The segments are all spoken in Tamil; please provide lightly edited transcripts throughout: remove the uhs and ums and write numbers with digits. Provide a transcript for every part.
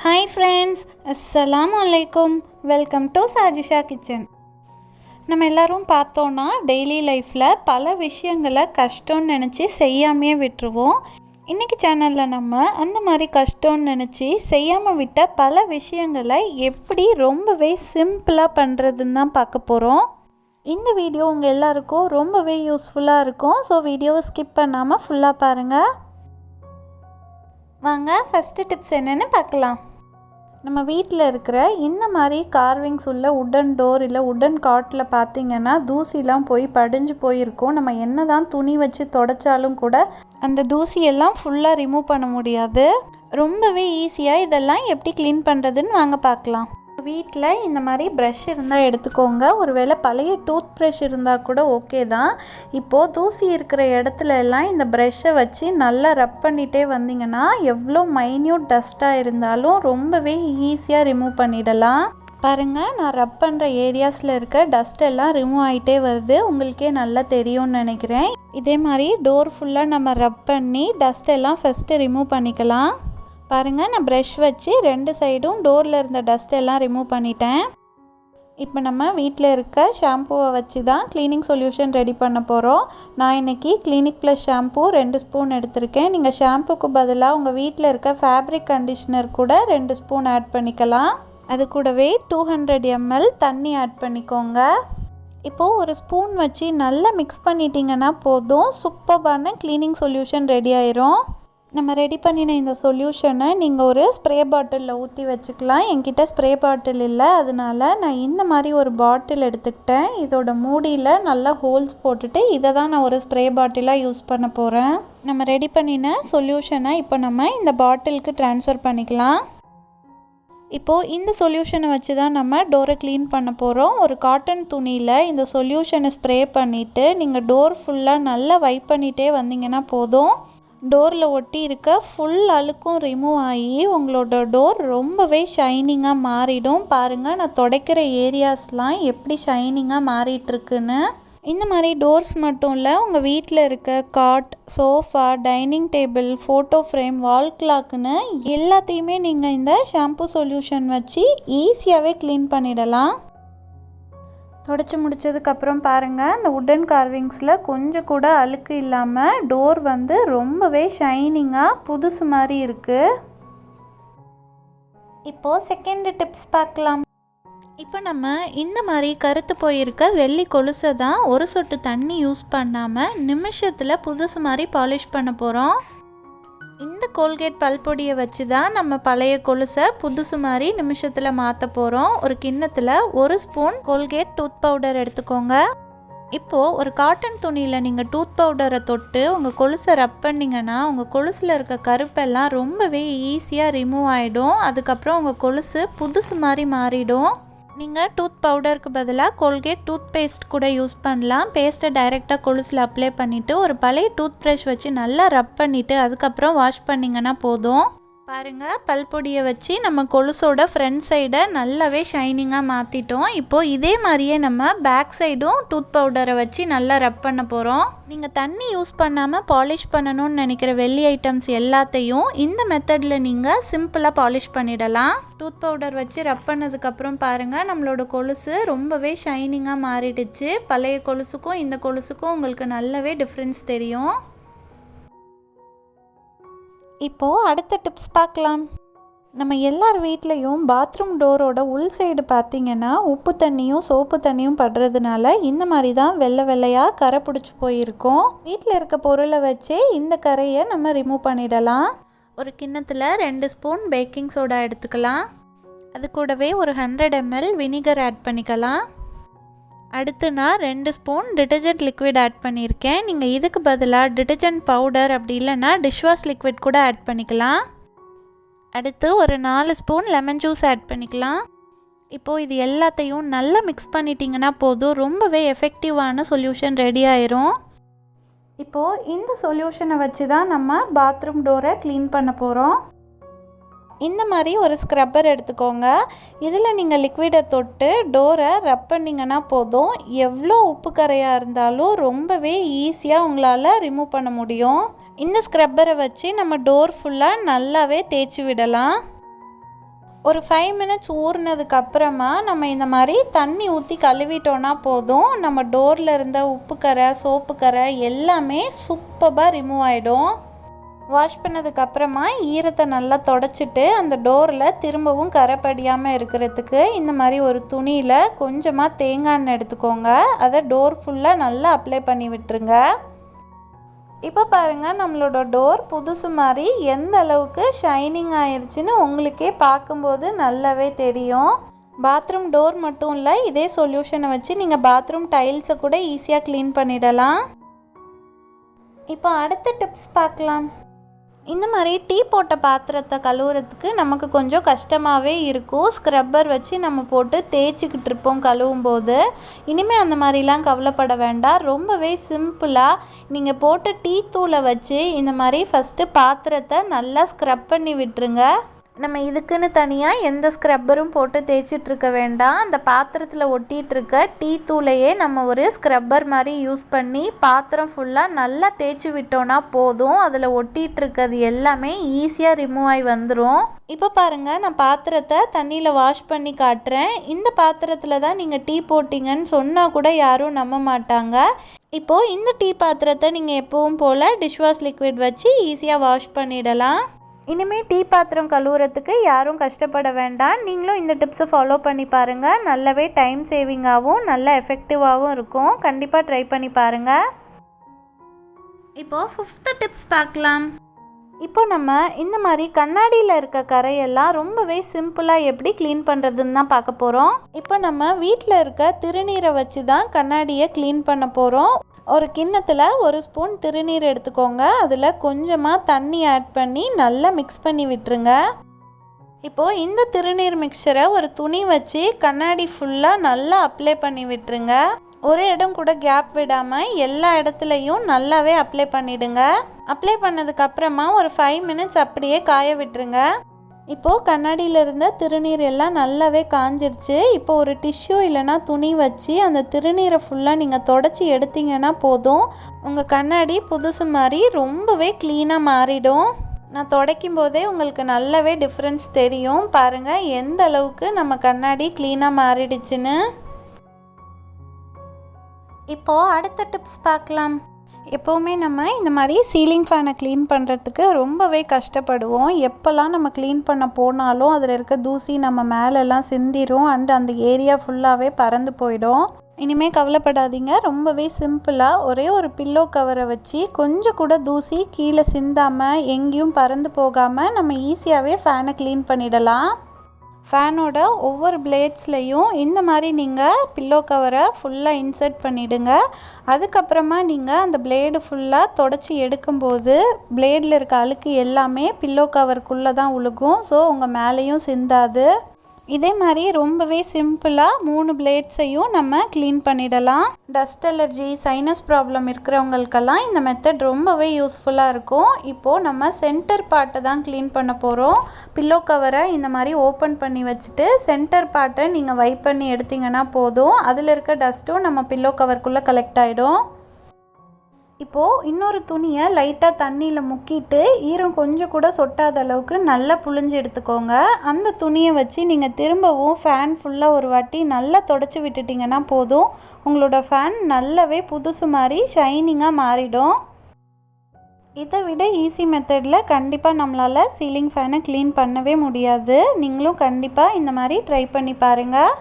ஹாய் ஃப்ரெண்ட்ஸ், அஸ்ஸலாமு அலைக்கும். Welcome to Sajisha kitchen. நம்ம எல்லோரும் பார்த்தோன்னா டெய்லி லைஃப்பில் பல விஷயங்களை கஷ்டம்னு நினச்சி செய்யாமையே விட்டுருவோம். இன்றைக்கி சேனலில் நம்ம அந்த மாதிரி கஷ்டம்னு நினச்சி செய்யாமல் விட்ட பல விஷயங்களை எப்படி ரொம்பவே சிம்பிளாக பண்ணுறதுன்னு தான் பார்க்க போகிறோம். இந்த வீடியோ உங்கள் எல்லாருக்கும் ரொம்பவே யூஸ்ஃபுல்லாக இருக்கும். ஸோ வீடியோவை ஸ்கிப் பண்ணாமல் ஃபுல்லாக பாருங்கள். வாங்க ஃபஸ்ட்டு டிப்ஸ் என்னென்னு பார்க்கலாம். நம்ம வீட்டில் இருக்கிற இந்த மாதிரி கார்விங்ஸ் உள்ள உட்டன் டோர் இல்லை உட்டன் காட்டில் பார்த்திங்கன்னா தூசிலாம் போய் படிஞ்சு போயிருக்கும். நம்ம என்ன தான் துணி வச்சு தொடச்சாலும் கூட அந்த தூசியெல்லாம் ஃபுல்லாக ரிமூவ் பண்ண முடியாது. ரொம்பவே ஈஸியாக இதெல்லாம் எப்படி க்ளீன் பண்ணுறதுன்னு வாங்க பார்க்கலாம். வீட்டில் இந்த மாதிரி ப்ரஷ் இருந்தால் எடுத்துக்கோங்க. ஒருவேளை பழைய டூத் ப்ரஷ் இருந்தால் கூட ஓகே தான். இப்போது தூசி இருக்கிற இடத்துல எல்லாம் இந்த ப்ரஷ்ஷை வச்சு நல்லா ரப் பண்ணிகிட்டே வந்தீங்கன்னா எவ்வளோ மைன்யூட் டஸ்ட்டாக இருந்தாலும் ரொம்பவே ஈஸியாக ரிமூவ் பண்ணிடலாம். பாருங்கள், நான் ரப் பண்ணுற ஏரியாஸில் இருக்க டஸ்ட் எல்லாம் ரிமூவ் ஆகிட்டே வருது. உங்களுக்கே நல்லா தெரியும்னு நினைக்கிறேன். இதே மாதிரி டோர் ஃபுல்லாக நம்ம ரப் பண்ணி டஸ்ட் எல்லாம் ஃபஸ்ட்டு ரிமூவ் பண்ணிக்கலாம். பாருங்கள், நான் ப்ரஷ் வச்சு ரெண்டு சைடும் டோரில் இருந்த டஸ்ட் எல்லாம் ரிமூவ் பண்ணிட்டேன். இப்போ நம்ம வீட்டில் இருக்க ஷாம்புவை வச்சு தான் க்ளீனிங் சொல்யூஷன் ரெடி பண்ண போகிறோம். நான் இன்றைக்கி கிளினிக் ப்ளஸ் ஷாம்பு 2 ஸ்பூன் எடுத்திருக்கேன். நீங்கள் ஷாம்புக்கு பதிலாக உங்கள் வீட்டில் இருக்க ஃபேப்ரிக் கண்டிஷ்னர் கூட 2 ஸ்பூன் ஆட் பண்ணிக்கலாம். அது கூடவே 200 ml தண்ணி ஆட் பண்ணிக்கோங்க. இப்போது ஒரு ஸ்பூன் வச்சு நல்லா மிக்ஸ் பண்ணிட்டீங்கன்னா போதும், சூப்பரான க்ளீனிங் சொல்யூஷன் ரெடி ஆயிரும். நம்ம ரெடி பண்ணின இந்த சொல்யூஷனை நீங்கள் ஒரு ஸ்ப்ரே பாட்டிலில் ஊற்றி வச்சுக்கலாம். என்கிட்ட ஸ்ப்ரே பாட்டில் இல்லை, அதனால நான் இந்த மாதிரி ஒரு பாட்டில் எடுத்துக்கிட்டேன். இதோட மூடியில் நல்லா ஹோல்ஸ் போட்டுட்டு இதை தான் நான் ஒரு ஸ்ப்ரே பாட்டிலாக யூஸ் பண்ண போகிறேன். நம்ம ரெடி பண்ணின சொல்யூஷனை இப்போ நம்ம இந்த பாட்டிலுக்கு ட்ரான்ஸ்ஃபர் பண்ணிக்கலாம். இப்போது இந்த சொல்யூஷனை வச்சு தான் நம்ம டோரை க்ளீன் பண்ண போகிறோம். ஒரு காட்டன் துணியில் இந்த சொல்யூஷனை ஸ்ப்ரே பண்ணிவிட்டு நீங்கள் டோர் ஃபுல்லாக நல்லா வைப் பண்ணிகிட்டே வந்தீங்கன்னா போதும். டோரில் ஒட்டி இருக்க ஃபுல் அழுக்கும் ரிமூவ் ஆகி உங்களோட டோர் ரொம்பவே ஷைனிங்காக மாறிடும். பாருங்கள், நான் துடைக்கிற ஏரியாஸ்லாம் எப்படி ஷைனிங்காக மாறிட்டுருக்குன்னு. இந்த மாதிரி டோர்ஸ் மட்டும் இல்லை, உங்கள் வீட்டில் இருக்க cot, sofa, dining table, photo frame, wall கிளாக்குன்னு எல்லாத்தையுமே நீங்கள் இந்த ஷாம்பு சொல்யூஷன் வச்சு ஈஸியாகவே க்ளீன் பண்ணிடலாம். தொடச்சி முடித்ததுக்கப்புறம் பாருங்கள், இந்த உட்டன் கார்விங்ஸில் கொஞ்சம் கூட அழுக்கு இல்லாமல் டோர் வந்து ரொம்பவே ஷைனிங்காக புதுசு மாதிரி இருக்குது. இப்போது செகண்ட் டிப்ஸ் பார்க்கலாம். இப்போ நம்ம இந்த மாதிரி கருத்து போயிருக்க வெள்ளி கொலுசை தான் ஒரு சொட்டு தண்ணி யூஸ் பண்ணாமல் நிமிஷத்தில் புதுசு மாதிரி பாலிஷ் பண்ண போகிறோம். இந்த கோல்கேட் பல்பொடியை வச்சு தான் நம்ம பழைய கொலுசை புதுசு மாதிரி நிமிஷத்தில் மாற்ற போகிறோம். ஒரு கிண்ணத்தில் 1 ஸ்பூன் கோல்கேட் டூத் பவுடர் எடுத்துக்கோங்க. இப்போது ஒரு காட்டன் துணியில் நீங்கள் டூத் பவுடரை தொட்டு உங்கள் கொலுசை ரப் பண்ணிங்கன்னா உங்கள் கொலுசில் இருக்க கருப்பெல்லாம் ரொம்பவே ஈஸியாக ரிமூவ் ஆகிடும். அதுக்கப்புறம் உங்கள் கொலுசு புதுசு மாதிரி மாறிடும். நீங்கள் டூத் பவுடருக்கு பதிலாக கோல்கேட் டூத் பேஸ்ட் கூட யூஸ் பண்ணலாம். பேஸ்ட்டை டைரெக்டாக கொலுசில் அப்ளை பண்ணிவிட்டு ஒரு பழைய டூத் ப்ரஷ் வச்சு நல்லா ரப் பண்ணிவிட்டு அதுக்கப்புறம் வாஷ் பண்ணிங்கன்னா போதும். பாருங்கள், பல்பொடியை வச்சு நம்ம கொலுசோட ஃப்ரண்ட் சைடை நல்லாவே ஷைனிங்காக மாற்றிட்டோம். இப்போது இதே மாதிரியே நம்ம பேக் சைடும் டூத் பவுடரை வச்சு நல்லா ரப் பண்ண போகிறோம். நீங்கள் தண்ணி யூஸ் பண்ணாமல் பாலிஷ் பண்ணணும்னு நினைக்கிற வெள்ளி ஐட்டம்ஸ் எல்லாத்தையும் இந்த மெத்தடில் நீங்கள் சிம்பிளாக பாலிஷ் பண்ணிடலாம். டூத் பவுடர் வச்சு ரப் பண்ணதுக்கப்புறம் பாருங்கள், நம்மளோட கொலுசு ரொம்பவே ஷைனிங்காக மாறிடுச்சு. பழைய கொலுசுக்கும் இந்த கொலுசுக்கும் உங்களுக்கு நல்லாவே டிஃப்ரென்ஸ் தெரியும். இப்போது அடுத்த டிப்ஸ் பார்க்கலாம். நம்ம எல்லார் வீட்லேயும் பாத்ரூம் டோரோட உள் சைடு பார்த்திங்கன்னா உப்பு தண்ணியும் சோப்பு தண்ணியும் படுறதுனால இந்த மாதிரி தான் வெள்ளை வெள்ளையாக கரை பிடிச்சி போயிருக்கும். வீட்டில் இருக்க பொருளை வச்சே இந்த கரையை நம்ம ரிமூவ் பண்ணிடலாம். ஒரு கிண்ணத்தில் 2 ஸ்பூன் பேக்கிங் சோடா எடுத்துக்கலாம். அது கூடவே ஒரு 100 ml வினிகர் ஆட் பண்ணிக்கலாம். அடுத்து நான் 2 ஸ்பூன் டிட்டர்ஜென்ட் லிக்விட் ஆட் பண்ணியிருக்கேன். நீங்கள் இதுக்கு பதிலாக டிட்டர்ஜென்ட் பவுடர் அப்படி இல்லைன்னா டிஷ்வாஷ் லிக்விட் கூட ஆட் பண்ணிக்கலாம். அடுத்து ஒரு 4 ஸ்பூன் லெமன் ஜூஸ் ஆட் பண்ணிக்கலாம். இப்போது இது எல்லாத்தையும் நல்லா மிக்ஸ் பண்ணிட்டீங்கன்னா போதும், ரொம்பவே எஃபெக்டிவான சொல்யூஷன் ரெடி ஆயிரும். இப்போது இந்த சொல்யூஷனை வச்சு தான் நம்ம பாத்ரூம் டோரை க்ளீன் பண்ண போகிறோம். இந்த மாதிரி ஒரு ஸ்க்ரப்பர் எடுத்துக்கோங்க. இதில் நீங்கள் லிக்விடை தொட்டு டோரை ரப் பண்ணிங்கன்னா போதும், எவ்வளோ உப்பு கரையாக இருந்தாலும் ரொம்பவே ஈஸியாக உங்களால் ரிமூவ் பண்ண முடியும். இந்த ஸ்க்ரப்பரை வச்சு நம்ம டோர் ஃபுல்லாக நல்லாவே தேய்ச்சி விடலாம். ஒரு 5 மினிட்ஸ் ஊறினதுக்கப்புறமா நம்ம இந்த மாதிரி தண்ணி ஊற்றி கழுவிட்டோன்னா போதும். நம்ம டோரில் இருந்த உப்புக்கரை, சோப்புக்கரை எல்லாமே சூப்பராக ரிமூவ் ஆகிடும். வாஷ் பண்ணதுக்கப்புறமா ஈரத்தை நல்லா தொடச்சிட்டு அந்த டோரில் திரும்பவும் கரை படியாமல் இருக்கிறதுக்கு இந்த மாதிரி ஒரு துணியில் கொஞ்சமாக தேங்காய் எண்ணெய் எடுத்துக்கோங்க. அதை டோர் ஃபுல்லாக நல்லா அப்ளை பண்ணி விட்டுருங்க. இப்போ பாருங்கள், நம்மளோட டோர் புதுசு மாதிரி எந்த அளவுக்கு ஷைனிங் ஆயிடுச்சுன்னு உங்களுக்கே பார்க்கும்போது நல்லாவே தெரியும். பாத்ரூம் டோர் மட்டும் இல்லை, இதே சொல்யூஷனை வச்சு நீங்கள் பாத்ரூம் டைல்ஸை கூட ஈஸியாக க்ளீன் பண்ணிடலாம். இப்போ அடுத்த டிப்ஸ் பார்க்கலாம். இந்த மாதிரி டீ போட்ட பாத்திரத்தை கழுவுறதுக்கு நமக்கு கொஞ்சம் கஷ்டமாகவே இருக்கும். ஸ்க்ரப்பர் வச்சு நம்ம போட்டு தேய்ச்சிக்கிட்டு இருப்போம் கழுவும் போது. இனிமேல் அந்த மாதிரிலாம் கவலைப்பட வேண்டாம். ரொம்பவே சிம்பிளாக நீங்கள் போட்டு டீ தூளை வச்சு இந்த மாதிரி ஃபஸ்ட்டு பாத்திரத்தை நல்லா ஸ்க்ரப் பண்ணி விட்டுருங்க. நம்ம இதுக்குன்னு தனியாக எந்த ஸ்க்ரப்பரும் போட்டு தேய்ச்சிட்ருக்க வேண்டாம். அந்த பாத்திரத்தில் ஒட்டிகிட்ருக்க டீ தூளையே நம்ம ஒரு ஸ்க்ரப்பர் மாதிரி யூஸ் பண்ணி பாத்திரம் ஃபுல்லாக நல்லா தேய்ச்சி விட்டோன்னா போதும். அதில் ஒட்டிகிட்ருக்கிறது எல்லாமே ஈஸியாக ரிமூவ் ஆகி வந்துடும். இப்போ பாருங்கள், நான் பாத்திரத்தை தண்ணியில் வாஷ் பண்ணி காட்டுறேன். இந்த பாத்திரத்தில் தான் நீங்கள் டீ போட்டிங்கன்னு சொன்னால் கூட யாரும் நம்ப மாட்டாங்க. இப்போது இந்த டீ பாத்திரத்தை நீங்கள் எப்பவும் போல் டிஷ்வாஷ் லிக்விட் வச்சு ஈஸியாக வாஷ் பண்ணிடலாம். இனிமேல் டீ பாத்திரம் கழுவுறதுக்கு யாரும் கஷ்டப்பட வேண்டாம். நீங்களும் இந்த டிப்ஸை ஃபாலோ பண்ணி பாருங்கள். நல்லாவே டைம் சேவிங்காகவும் நல்ல எஃபெக்டிவாகவும் இருக்கும். கண்டிப்பாக ட்ரை பண்ணி பாருங்கள். இப்போது 5th டிப்ஸ் பார்க்கலாம். இப்போ நம்ம இந்த மாதிரி கண்ணாடியில் இருக்க கரையெல்லாம் ரொம்பவே சிம்பிளாக எப்படி க்ளீன் பண்ணுறதுன்னு தான் பார்க்க போகிறோம். இப்போ நம்ம வீட்டில் இருக்க திருநீரை வச்சு தான் கண்ணாடியை க்ளீன் பண்ண போகிறோம். ஒரு கிண்ணத்தில் 1 ஸ்பூன் திருநீர் எடுத்துக்கோங்க. அதில் கொஞ்சமாக தண்ணி ஆட் பண்ணி நல்லா மிக்ஸ் பண்ணி விட்டுருங்க. இப்போது இந்த திருநீர் மிக்சரை ஒரு துணி வச்சு கண்ணாடி ஃபுல்லாக நல்லா அப்ளை பண்ணி விட்டுருங்க. ஒரு இடம் கூட கேப் விடாமல் எல்லா இடத்துலையும் நல்லாவே அப்ளை பண்ணிவிடுங்க. அப்ளை பண்ணதுக்கப்புறமா ஒரு 5 மினிட்ஸ் அப்படியே காய விட்டுருங்க. இப்போது கண்ணாடியில் இருந்த திருநீர் எல்லாம் நல்லாவே காஞ்சிருச்சு. இப்போ ஒரு டிஷ்யூ இல்லைனா துணி வச்சு அந்த திருநீரை ஃபுல்லாக நீங்கள் தொடச்சி எடுத்தீங்கன்னா போதும். உங்கள் கண்ணாடி புதுசு மாதிரி ரொம்பவே க்ளீனாக மாறிடும். நான் துடைக்கும் போதே உங்களுக்கு நல்லாவே டிஃப்ரென்ஸ் தெரியும். பாருங்கள் எந்த அளவுக்கு நம்ம கண்ணாடி க்ளீனாக மாறிடுச்சுன்னு. இப்போது அடுத்த டிப்ஸ் பார்க்கலாம். எப்போவுமே நம்ம இந்த மாதிரி சீலிங் ஃபேனை க்ளீன் பண்ணுறதுக்கு ரொம்பவே கஷ்டப்படுவோம். எப்போல்லாம் நம்ம க்ளீன் பண்ண போனாலும் அதில் இருக்க தூசி நம்ம மேலெல்லாம் சிந்திரும். அந்த ஏரியா ஃபுல்லாகவே பறந்து போயிடும். இனிமேல் கவலைப்படாதீங்க. ரொம்பவே சிம்பிளாக ஒரே ஒரு பில்லோ கவரை வச்சு கொஞ்சம் கூட தூசி கீழே சிந்தாமல் எங்கேயும் பறந்து போகாமல் நம்ம ஈஸியாகவே ஃபேனை க்ளீன் பண்ணிடலாம். ஃபேனோட ஒவ்வொரு பிளேட்ஸ்லையும் இந்த மாதிரி நீங்கள் பில்லோ கவரை ஃபுல்லாக இன்சர்ட் பண்ணிவிடுங்க. அதுக்கப்புறமா நீங்கள் அந்த பிளேடு ஃபுல்லாக தொடச்சி எடுக்கும்போது பிளேடில் இருக்க அழுக்கு எல்லாமே பில்லோ கவருக்குள்ளே தான் உழுகும். ஸோ உங்கள் மேலேயும் சிந்தாது. இதே மாதிரி ரொம்பவே சிம்பிளாக 3 பிளேட்ஸையும் நம்ம க்ளீன் பண்ணிடலாம். டஸ்ட் அலர்ஜி, சைனஸ் ப்ராப்ளம் இருக்கிறவங்களுக்கெல்லாம் இந்த மெத்தட் ரொம்பவே யூஸ்ஃபுல்லாக இருக்கும். இப்போது நம்ம சென்டர் பார்ட்டை தான் க்ளீன் பண்ண போகிறோம். பில்லோ கவரை இந்த மாதிரி ஓப்பன் பண்ணி வச்சுட்டு சென்டர் பார்ட்டை நீங்கள் வைப் பண்ணி எடுத்திங்கன்னா போதும். அதில் இருக்க டஸ்ட்டும் நம்ம பில்லோ கவருக்குள்ளே கலெக்ட் ஆகிடும். இப்போது இன்னொரு துணியை லைட்டாக தண்ணியில் முக்கிட்டு ஈரம் கொஞ்சம் கூட சொட்டாத அளவுக்கு நல்லா புழிஞ்சு எடுத்துக்கோங்க. அந்த துணியை வச்சு நீங்கள் திரும்பவும் ஃபேன் ஃபுல்லாக ஒரு வாட்டி நல்லா தொடச்சி விட்டுட்டிங்கன்னா போதும். உங்களோட ஃபேன் நல்லாவே புதுசு மாதிரி ஷைனிங்காக மாறிடும். இதை விட ஈஸி மெத்தடில் கண்டிப்பாக நம்மளால் சீலிங் ஃபேனை க்ளீன் பண்ணவே முடியாது. நீங்களும் கண்டிப்பாக இந்த மாதிரி ட்ரை பண்ணி பாருங்கள்.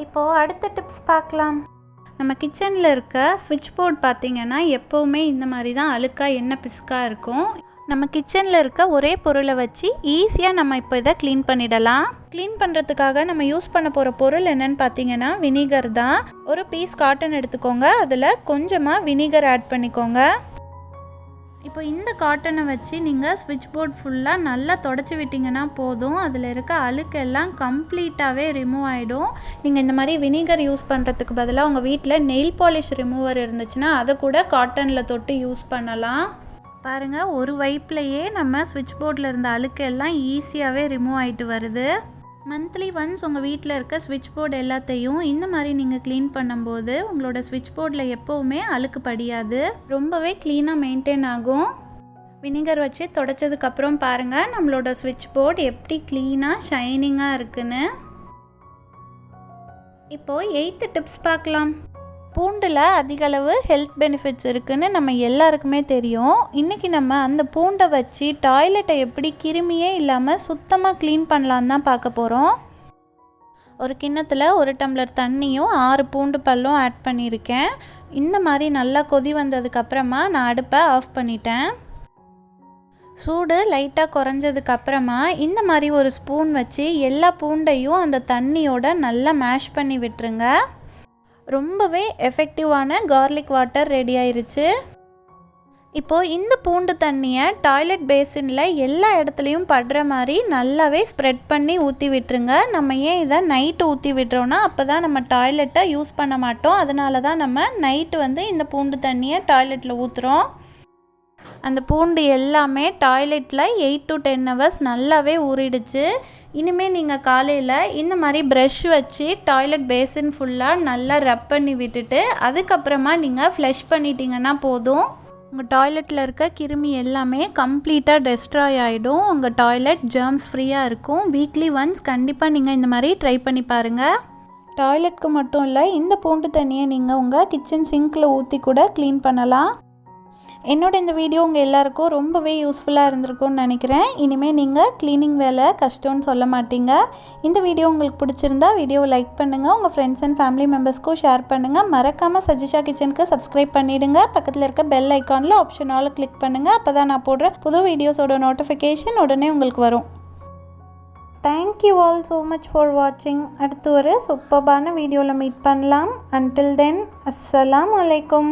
இப்போது அடுத்த டிப்ஸ் பார்க்கலாம். நம்ம கிச்சனில் இருக்க ஸ்விட்ச் போர்ட் பார்த்திங்கன்னா எப்போவுமே இந்த மாதிரி தான் அழுக்காக எண்ணெய் பிசுக்காக இருக்கும். நம்ம கிச்சனில் இருக்க ஒரே பொருளை வச்சு ஈஸியாக நம்ம இப்போ இதை க்ளீன் பண்ணிடலாம். க்ளீன் பண்ணுறதுக்காக நம்ம யூஸ் பண்ண போகிற பொருள் என்னென்னு பார்த்தீங்கன்னா வினிகர் தான். ஒரு பீஸ் காட்டன் எடுத்துக்கோங்க. அதில் கொஞ்சமாக வினிகர் ஆட் பண்ணிக்கோங்க. இப்போ இந்த காட்டனை வச்சு நீங்கள் ஸ்விட்ச் போர்ட் ஃபுல்லாக நல்லா தொடச்சி விட்டிங்கன்னா போதும். அதில் இருக்க அழுக்கெல்லாம் கம்ப்ளீட்டாகவே ரிமூவ் ஆகிடும். நீங்கள் இந்த மாதிரி வினிகர் யூஸ் பண்ணுறதுக்கு பதிலாக உங்கள் வீட்டில் நெயில் பாலிஷ் ரிமூவர் இருந்துச்சுன்னா அதை கூட காட்டனில் தொட்டு யூஸ் பண்ணலாம். பாருங்கள், ஒரு வைப்லையே நம்ம ஸ்விட்ச் போர்டில் இருந்த அழுக்கெல்லாம் ஈஸியாகவே ரிமூவ் ஆகிட்டு வருது. மந்த்லி ஒன்ஸ் உங்கள் வீட்டில் இருக்க ஸ்விட்ச் போர்டு எல்லாத்தையும் இந்த மாதிரி நீங்கள் க்ளீன் பண்ணும்போது உங்களோட ஸ்விட்ச் போர்டில் எப்போவுமே அழுக்கு படியாது. ரொம்பவே க்ளீனாக மெயின்டைன் ஆகும். வினிகர் வச்சு தொடச்சதுக்கப்புறம் பாருங்கள் நம்மளோட ஸ்விட்ச் போர்டு எப்படி க்ளீனாக ஷைனிங்காக இருக்குன்னு. இப்போது 8th டிப்ஸ் பார்க்கலாம். பூண்டில் அதிகளவு ஹெல்த் பெனிஃபிட்ஸ் இருக்குதுன்னு நம்ம எல்லாருக்குமே தெரியும். இன்றைக்கி நம்ம அந்த பூண்டை வச்சு டாய்லெட்டை எப்படி கிருமியே இல்லாமல் சுத்தமாக க்ளீன் பண்ணலான்னு தான் பார்க்க போகிறோம். ஒரு கிண்ணத்தில் 1 டம்ளர் தண்ணியும் 6 பூண்டு பல்லும் ஆட் பண்ணியிருக்கேன். இந்த மாதிரி நல்லா கொதி வந்ததுக்கப்புறமா நான் அடுப்பை ஆஃப் பண்ணிட்டேன். சூடு லைட்டாக குறைஞ்சதுக்கப்புறமா இந்த மாதிரி ஒரு ஸ்பூன் வச்சு எல்லா பூண்டையும் அந்த தண்ணியோட நல்லா மேஷ் பண்ணி விட்டுருங்க. ரொம்பவே எஃபெக்டிவான கார்லிக் வாட்டர் ரெடி ஆயிருச்சு. இப்போது இந்த பூண்டு தண்ணியை டாய்லெட் பேசினில் எல்லா இடத்துலையும் படுற மாதிரி நல்லாவே ஸ்ப்ரெட் பண்ணி ஊற்றி விட்டுருங்க. நம்ம ஏன் இதை நைட்டு ஊற்றி விட்டுறோன்னா அப்போ தான் நம்ம டாய்லெட்டை யூஸ் பண்ண மாட்டோம். அதனால தான் நம்ம நைட்டு இந்த பூண்டு தண்ணியை டாய்லெட்டில் ஊற்றுறோம். அந்த பூண்டு எல்லாமே டாய்லெட்டில் 8 to 10 hours நல்லாவே ஊறிடுச்சு. இனிமேல் நீங்கள் காலையில் இந்த மாதிரி ப்ரஷ் வச்சு டாய்லெட் பேசின் ஃபுல்லாக நல்லா ரப் பண்ணி விட்டுட்டு அதுக்கப்புறமா நீங்கள் ஃப்ளஷ் பண்ணிட்டீங்கன்னா போதும். உங்கள் டாய்லெட்டில் இருக்க கிருமி எல்லாமே கம்ப்ளீட்டாக டெஸ்ட்ராய் ஆகிடும். உங்கள் டாய்லெட் ஜெர்ம்ஸ் ஃப்ரீயாக இருக்கும். வீக்லி ஒன்ஸ் கண்டிப்பாக நீங்கள் இந்த மாதிரி ட்ரை பண்ணி பாருங்கள். டாய்லெட்க்கு மட்டும் இல்லை, இந்த பூண்டு தண்ணியை நீங்கள் உங்கள் கிச்சன் சிங்கில் ஊற்றி கூட க்ளீன் பண்ணலாம். என்னோட இந்த வீடியோ உங்கள் எல்லாருக்கும் ரொம்பவே யூஸ்ஃபுல்லாக இருந்திருக்கும்னு நினைக்கிறேன். இனிமேல் நீங்கள் க்ளீனிங் வேலை கஷ்டம்னு சொல்ல மாட்டீங்க. இந்த வீடியோ உங்களுக்கு பிடிச்சிருந்தா வீடியோவை லைக் பண்ணுங்கள், உங்கள் ஃப்ரெண்ட்ஸ் அண்ட் ஃபேமிலி மெம்பர்ஸ்க்கும் ஷேர் பண்ணுங்கள். மறக்காமல் சஜிஷா கிச்சனுக்கு சப்ஸ்கிரைப் பண்ணிவிடுங்க. பக்கத்தில் இருக்க பெல் ஐக்கானில் ஆப்ஷன் ஆல் கிளிக் பண்ணுங்கள். அப்போ தான் நான் போடுற புது வீடியோஸோட நோட்டிஃபிகேஷன் உடனே உங்களுக்கு வரும். Thank you all so much for வாட்சிங். அடுத்து ஒரு சூப்பர்பான வீடியோவில் மீட் பண்ணலாம். அன்டில் தென் அஸ்ஸலாமு அலைக்கும்.